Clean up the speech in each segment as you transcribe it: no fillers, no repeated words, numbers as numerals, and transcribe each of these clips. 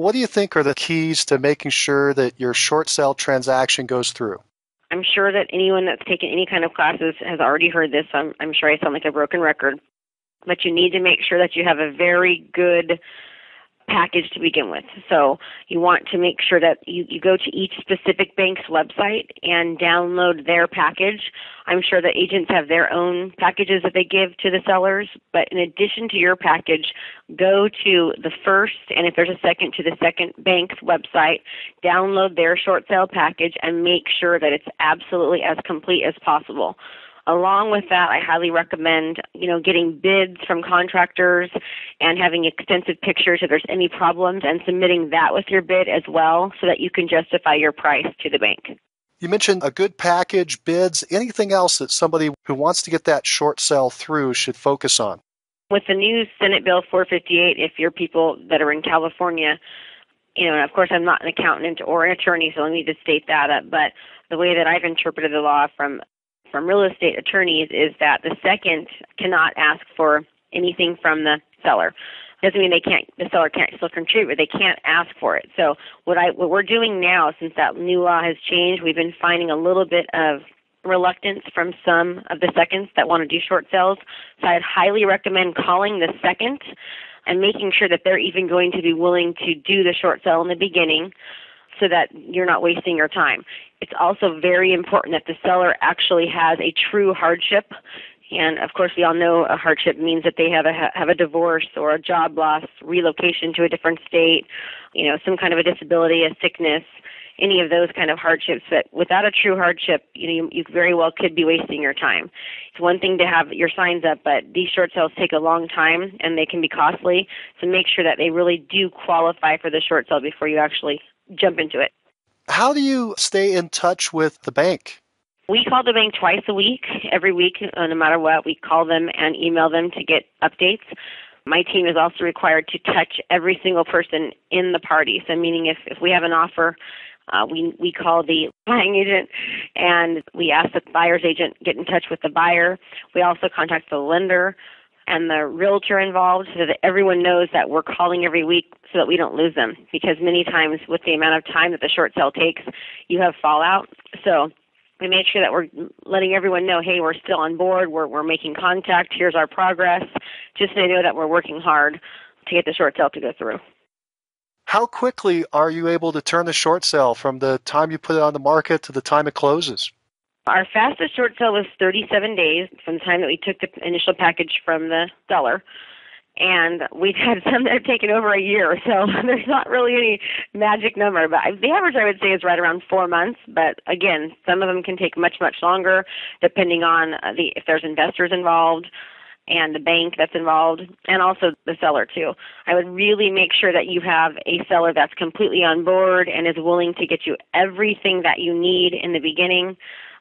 what do you think are the keys to making sure that your short sale transaction goes through? I'm sure that anyone that's taken any kind of classes has already heard this. I'm sure I sound like a broken record. But you need to make sure that you have a very good package to begin with. So you want to make sure that you go to each specific bank's website and download their package. I'm sure that agents have their own packages that they give to the sellers, but in addition to your package, go to the first, and if there's a second, to the second bank's website, download their short sale package, and make sure that it's absolutely as complete as possible. Along with that, I highly recommend, getting bids from contractors and having extensive pictures if there's any problems, and submitting that with your bid as well so that you can justify your price to the bank. You mentioned a good package, bids, anything else that somebody who wants to get that short sale through should focus on? With the new Senate Bill 458, if you're people that are in California, and of course I'm not an accountant or an attorney, so I need to state that up, but the way that I've interpreted the law from real estate attorneys is that the second cannot ask for anything from the seller. Doesn't mean the seller can't still contribute, they can't ask for it. So what we're doing now, since that new law has changed, we've been finding a little bit of reluctance from some of the seconds that want to do short sales. So I'd highly recommend calling the second and making sure that they're even going to be willing to do the short sale in the beginning, so that you're not wasting your time. It's also very important that the seller actually has a true hardship. And of course, we all know a hardship means that they have a divorce or a job loss, relocation to a different state, some kind of a disability, a sickness, any of those kind of hardships. But without a true hardship, you very well could be wasting your time. It's one thing to have your signs up, but these short sales take a long time and they can be costly. So make sure that they really do qualify for the short sale before you actually jump into it. How do you stay in touch with the bank? We call the bank twice a week. Every week, no matter what, we call them and email them to get updates. My team is also required to touch every single person in the party. So meaning if we have an offer, we call the buying agent and we ask the buyer's agent get in touch with the buyer. We also contact the lender and the realtor involved so that everyone knows that we're calling every week so that we don't lose them. Because many times with the amount of time that the short sale takes, you have fallout. So we make sure that we're letting everyone know, hey, we're still on board, we're making contact, here's our progress, just so they know that we're working hard to get the short sale to go through. How quickly are you able to turn the short sale from the time you put it on the market to the time it closes? Our fastest short sale was 37 days from the time that we took the initial package from the seller. And we've had some that have taken over a year, so there's not really any magic number. But the average, I would say, is right around 4 months. But again, some of them can take much, much longer, depending on if there's investors involved and the bank that's involved, and also the seller too. I would really make sure that you have a seller that's completely on board and is willing to get you everything that you need in the beginning.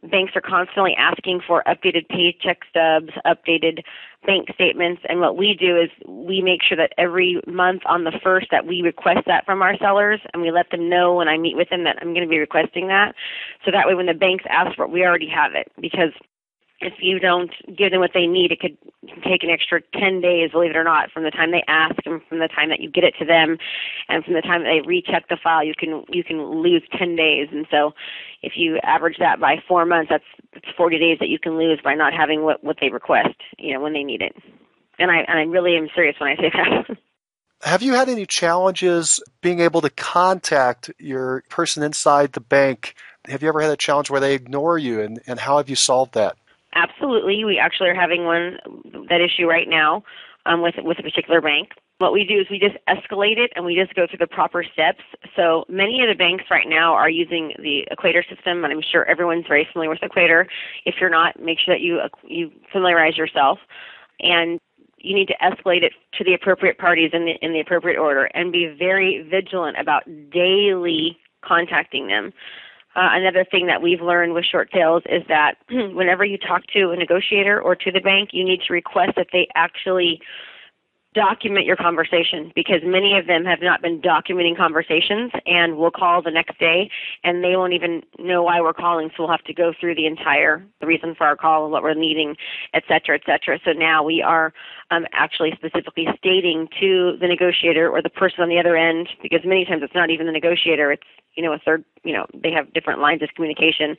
Banks are constantly asking for updated paycheck stubs, updated bank statements, and what we do is we make sure that every month on the first that we request that from our sellers, and we let them know when I meet with them that I'm going to be requesting that. So that way when the banks ask for it, we already have it. Because if you don't give them what they need, it could take an extra 10 days, believe it or not, from the time they ask and from the time that you get it to them and from the time that they recheck the file, you can lose 10 days. And so if you average that by 4 months, that's 40 days that you can lose by not having what they request, when they need it. And I really am serious when I say that. Have you had any challenges being able to contact your person inside the bank? Have you ever had a challenge where they ignore you, and how have you solved that? Absolutely. We actually are having that issue right now with a particular bank. What we do is we just escalate it and we just go through the proper steps. So many of the banks right now are using the Equator system, and I'm sure everyone's very familiar with Equator. If you're not, make sure that you familiarize yourself. And you need to escalate it to the appropriate parties in the appropriate order and be very vigilant about daily contacting them. Another thing that we've learned with short sales is that whenever you talk to a negotiator or to the bank, you need to request that they actually document your conversation, because many of them have not been documenting conversations and will call the next day and they won't even know why we're calling. So we'll have to go through the reason for our call and what we're needing, et cetera, et cetera. So now we are actually specifically stating to the negotiator or the person on the other end, because many times it's not even the negotiator, it's, a third, they have different lines of communication.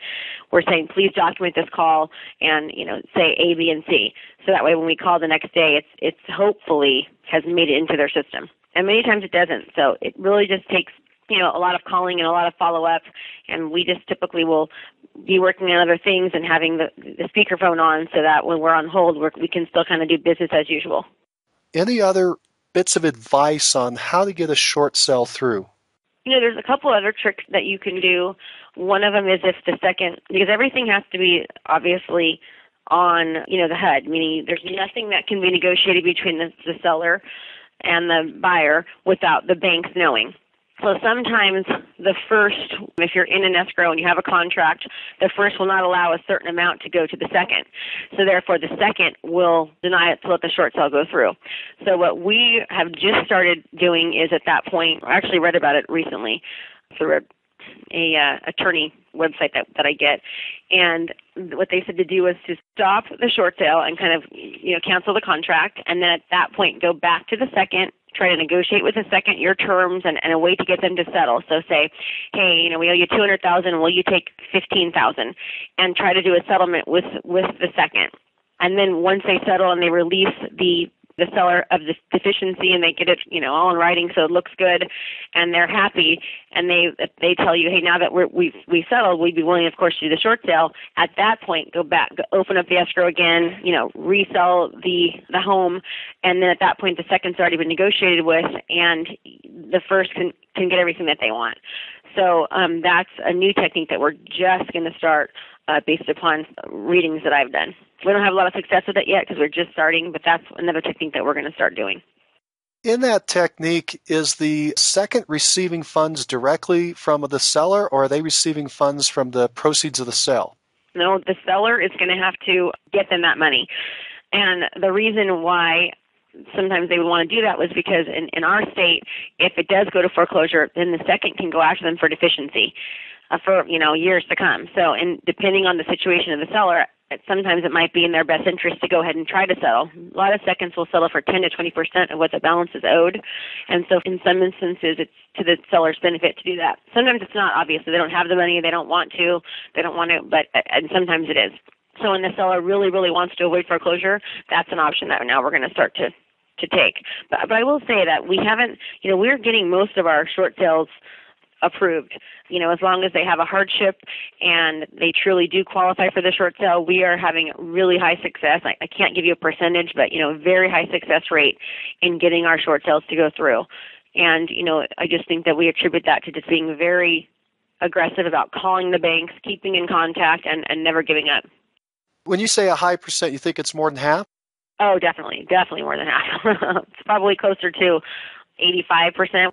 We're saying, please document this call and, say A, B, and C. So that way when we call the next day, it's hopefully has made it into their system. And many times it doesn't. So it really just takes, a lot of calling and a lot of follow-up, and we just typically will be working on other things and having the speakerphone on so that when we're on hold, we can still kind of do business as usual. Any other bits of advice on how to get a short sale through? There's a couple other tricks that you can do. One of them is if the second, because everything has to be obviously on, the HUD, meaning there's nothing that can be negotiated between the seller and the buyer without the banks knowing. So sometimes the first, if you're in an escrow and you have a contract, the first will not allow a certain amount to go to the second. So therefore the second will deny it to let the short sale go through. So what we have just started doing is at that point, I actually read about it recently through a attorney website that I get, and what they said to do was to stop the short sale and kind of cancel the contract, and then at that point go back to the second, try to negotiate with the second your terms and a way to get them to settle. So say, hey, we owe you $200,000, will you take $15,000, and try to do a settlement with the second. And then once they settle and they release the seller of the deficiency and they get it, all in writing so it looks good and they're happy, and they tell you, hey, now that we've settled, we'd be willing, of course, to do the short sale. At that point, go back, open up the escrow again, resell the home, and then at that point the second's already been negotiated with and the first can get everything that they want. So that's a new technique that we're just going to start based upon readings that I've done. We don't have a lot of success with it yet because we're just starting, but that's another technique that we're going to start doing. In that technique, is the second receiving funds directly from the seller, or are they receiving funds from the proceeds of the sale? No, the seller is going to have to get them that money. And the reason why sometimes they would want to do that was because in our state, if it does go to foreclosure, then the second can go after them for deficiency for years to come. So, and depending on the situation of the seller, sometimes it might be in their best interest to go ahead and try to settle. A lot of seconds will settle for 10 to 20% of what the balance is owed. And so in some instances, it's to the seller's benefit to do that. Sometimes it's not, obviously. They don't have the money. They don't want to. And sometimes it is. So when the seller really, really wants to avoid foreclosure, that's an option that now we're going to start to take. But I will say that we haven't, we're getting most of our short sales approved. As long as they have a hardship and they truly do qualify for the short sale, we are having really high success. I can't give you a percentage, but, very high success rate in getting our short sales to go through. And, I just think that we attribute that to just being very aggressive about calling the banks, keeping in contact, and never giving up. When you say a high percent, you think it's more than half? Oh, definitely more than half. It's probably closer to 85%.